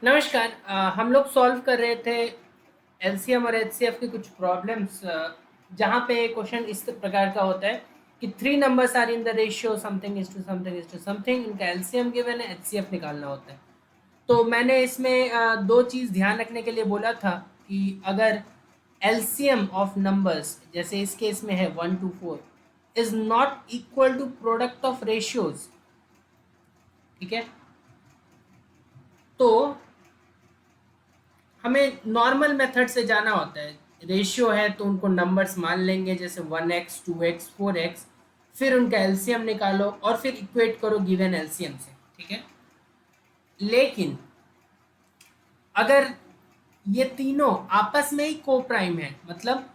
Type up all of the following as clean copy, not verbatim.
नमस्कार। हम लोग सॉल्व कर रहे थे एलसीएम और एचसीएफ की कुछ प्रॉब्लम्स, जहाँ पे क्वेश्चन इस प्रकार का होता है कि three numbers are in the ratio something is to something is to something, इनका एलसीएम गिवन है, एचसीएफ निकालना होता है। तो मैंने इसमें दो चीज़ ध्यान रखने के लिए बोला था कि अगर एलसीएम ऑफ नंबर्स जैसे इस केस में है 1 to 4 is not equal to product of ratios, ठीक है, तो हमें नॉर्मल मेथड से जाना होता है। रेशियो है तो उनको नंबर्स मान लेंगे, जैसे 1x 2x 4x, फिर उनका एलसीएम निकालो और फिर इक्वेट करो गिवन एलसीएम से, ठीक है। लेकिन अगर ये तीनों आपस में ही को प्राइम है, मतलब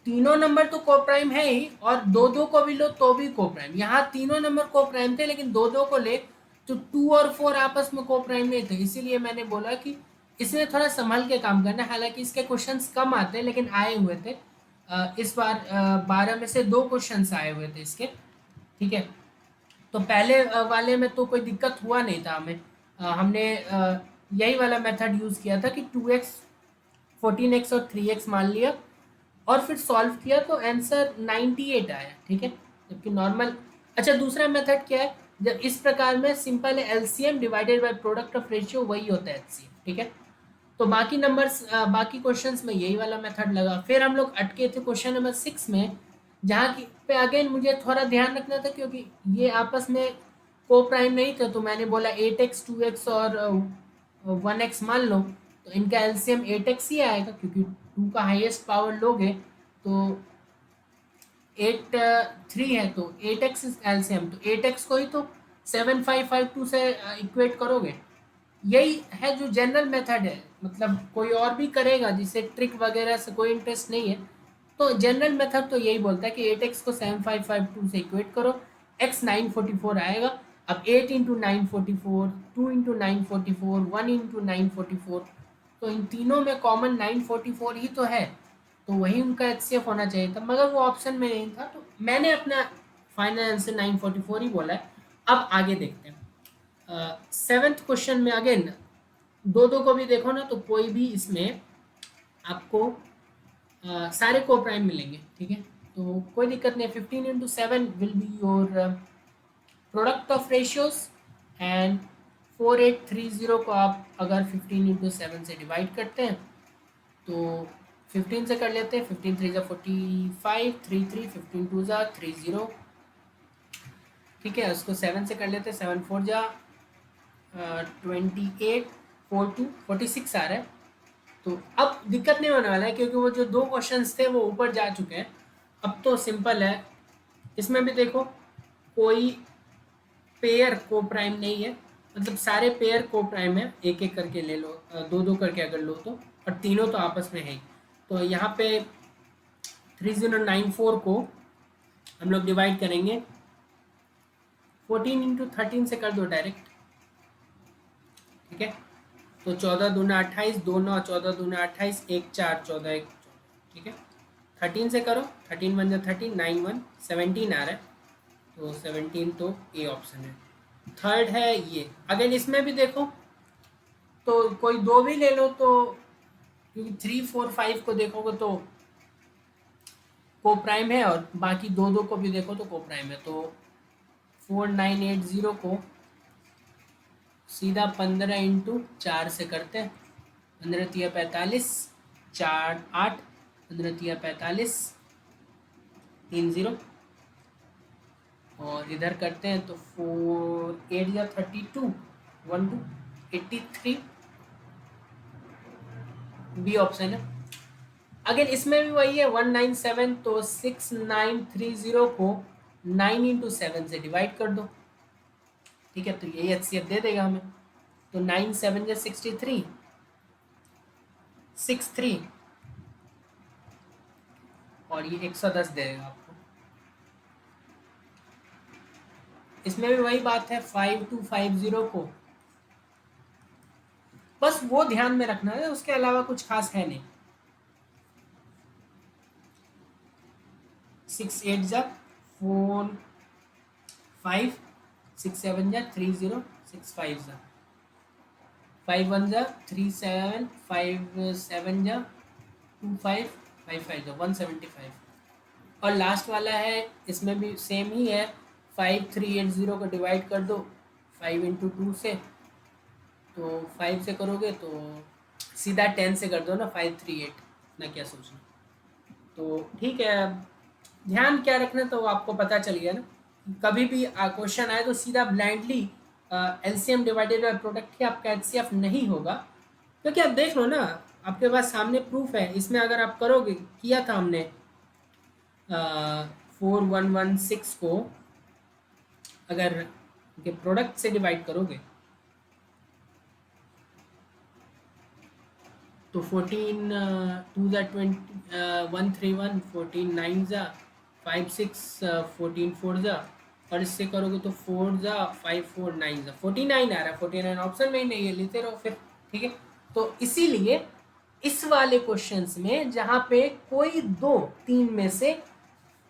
तीनों नंबर तो को प्राइम है ही, और दो दो को भी लो तो भी को प्राइम। यहाँ तीनों नंबर को प्राइम थे लेकिन दो दो को ले तो 2 और 4 आपस में को प्राइम नहीं थे, इसीलिए मैंने बोला कि इसमें थोड़ा संभल के काम करना है। हालांकि इसके क्वेश्चंस कम आते हैं लेकिन आए हुए थे। इस बार 12 में से 2 क्वेश्चंस आए हुए थे इसके, ठीक है। तो पहले वाले में तो कोई दिक्कत हुआ नहीं था हमें। हमने यही वाला मेथड यूज़ किया था कि 2x 14x और 3x मान लिया और फिर सॉल्व किया तो आंसर 98 आया, ठीक है। जबकि नॉर्मल, अच्छा दूसरा मेथड क्या है, जब इस प्रकार में सिंपल है, LCM divided by product of ratio वही होता है एचसीएम, ठीक है। तो बाकी नंबर्स, बाकी क्वेश्चंस में यही वाला मेथड लगा। फिर हम लोग अटके थे क्वेश्चन नंबर 6 में, जहाँ की पे अगेन मुझे थोड़ा ध्यान रखना था क्योंकि ये आपस में को प्राइम नहीं थे। तो मैंने बोला 8x 2x और 1x मान लो, तो इनका एलसीएम 8x ही आएगा क्योंकि 2 का हाईएस्ट पावर लोगे तो 8 3 है तो 8x एलसीएम, तो 8x को ही तो 7552 से इक्वेट करोगे। यही है जो जनरल मेथड है, मतलब कोई और भी करेगा जिसे ट्रिक वगैरह से कोई इंटरेस्ट नहीं है। तो जनरल मेथड तो यही बोलता है कि 8x को 7552 से इक्वेट करो, x 944 आएगा। अब 8 इंटू 944, 2 इंटू 944, 1 इंटू 944, तो इन तीनों में कॉमन 944 ही तो है, तो वही उनका एचसीएफ होना चाहिए था, मगर वो ऑप्शन में नहीं था, तो मैंने अपना फाइनल आंसर 944 ही बोला है। अब आगे देखते हैं। सेवेंथ क्वेश्चन में अगेन दो दो को भी देखो ना, तो कोई भी इसमें आपको सारे को प्राइम मिलेंगे, ठीक है। तो कोई दिक्कत नहीं है। 15 into 7 will be your product of ratios, and 4830 को आप अगर 15 into 7 से डिवाइड करते हैं तो 15 से कर लेते हैं। 15 3 45, 3 3, 15 2 30, ठीक है। उसको 7 से कर लेते हैं। 7 4 28, 4 2 46 आ रहा है। तो अब दिक्कत नहीं होने वाला है क्योंकि वो जो दो क्वेश्चंस थे वो ऊपर जा चुके हैं। अब तो सिंपल है। इसमें भी देखो कोई पेयर को प्राइम नहीं है, मतलब सारे पेयर को प्राइम है, एक एक करके ले लो, दो दो करके अगर लो तो, और तीनों तो आपस में है ही। तो यहाँ पे 3094 को हम लोग डिवाइड करेंगे 14 into 13 से कर दो डायरेक्ट, ठीक है। तो 14 दूना 28, 2 9 14 दूना 28, 1 4 14 1 14, ठीक है। 13 से करो, 13 1 13, 9 1 17 आ रहा है, तो 17 तो ए ऑप्शन है। थर्ड है ये। अगर इसमें भी देखो तो कोई दो भी ले लो, तो क्योंकि 3 4 5 को देखोगे तो को प्राइम है, और बाकी दो दो को भी देखो तो को प्राइम है। तो 4980 को सीधा 15 into 4 से करते हैं। 15 तिया 45, 4 8, 15 तिया 45, 30, और इधर करते हैं तो 4 8 या 32, 1 2 83, बी ऑप्शन है। अगेन इसमें भी वही है 197, तो 6930 को 9 into 7 से डिवाइड कर दो, ठीक है। तो यही एचसीएफ दे देगा हमें। तो 9 7 63, 63, और ये 110 दे देगा आपको। इसमें भी वही बात है, 5250 को बस वो ध्यान में रखना है, उसके अलावा कुछ खास है नहीं। 6 8 4 5, 6 7 30, 6 5 5 1 जा 3 7, 5 7 जा 2 5, 5 5 जा 175। और लास्ट वाला है, इसमें भी सेम ही है, 5380 को डिवाइड कर दो 5 इंटू 2 से, तो 5 से करोगे तो सीधा 10 से कर दो ना, 538 ना, क्या सोचना। तो ठीक है, ध्यान क्या रखना तो आपको पता चल गया ना। कभी भी क्वेश्चन आए तो सीधा blindly LCM divided by product ही आपका एचसीएफ नहीं होगा, क्योंकि आप देख लो ना, आपके पास सामने प्रूफ है। इसमें अगर आप करोगे, किया था हमने 4116 को अगर के प्रोडक्ट से डिवाइड करोगे तो 14 2 ज़ा 20 131, 14 9 ज़ा 5 6, 14 4 ज़ा, और इससे करोगे तो 4 ज़ा 5 4 9 ज़ा 49 आ रहा है। 49 ऑप्शन में ही नहीं है, लेते रहो फिर, ठीक है। तो इसीलिए इस वाले क्वेश्चंस में जहाँ पे कोई दो तीन में से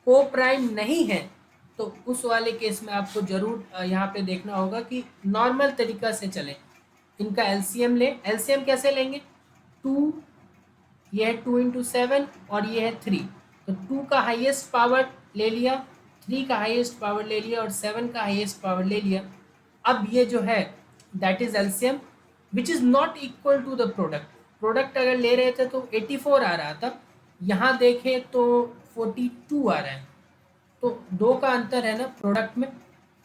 को प्राइम नहीं है, तो उस वाले केस में आपको जरूर यहाँ पे देखना होगा कि नॉर्मल तरीका से चले, इनका एलसीएम ले। एलसीएम कैसे लेंगे? 2, ये है 2 इंटू 7 और ये है 3, तो 2 का हाईएस्ट पावर ले लिया, 3 का हाईएस्ट पावर ले लिया और 7 का हाईएस्ट पावर ले लिया। अब ये जो है that is LCM which is not equal to the product. Product अगर ले रहे थे तो 84 आ रहा था, यहाँ देखें तो 42 आ रहा है, तो दो का अंतर है ना प्रोडक्ट में।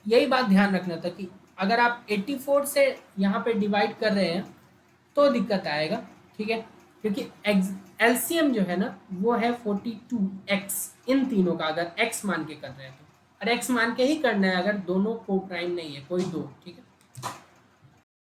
यही बात ध्यान रखना था कि अगर आप 84 से यहाँ पे डिवाइड कर रहे हैं तो दिक्कत आएगा, ठीक है, क्योंकि एलसीएम जो है ना वो है 42x, इन तीनों का अगर x मान के कर रहे हैं तो, और x मान के ही करना है अगर दोनों को प्राइम नहीं है, कोई दो, ठीक है।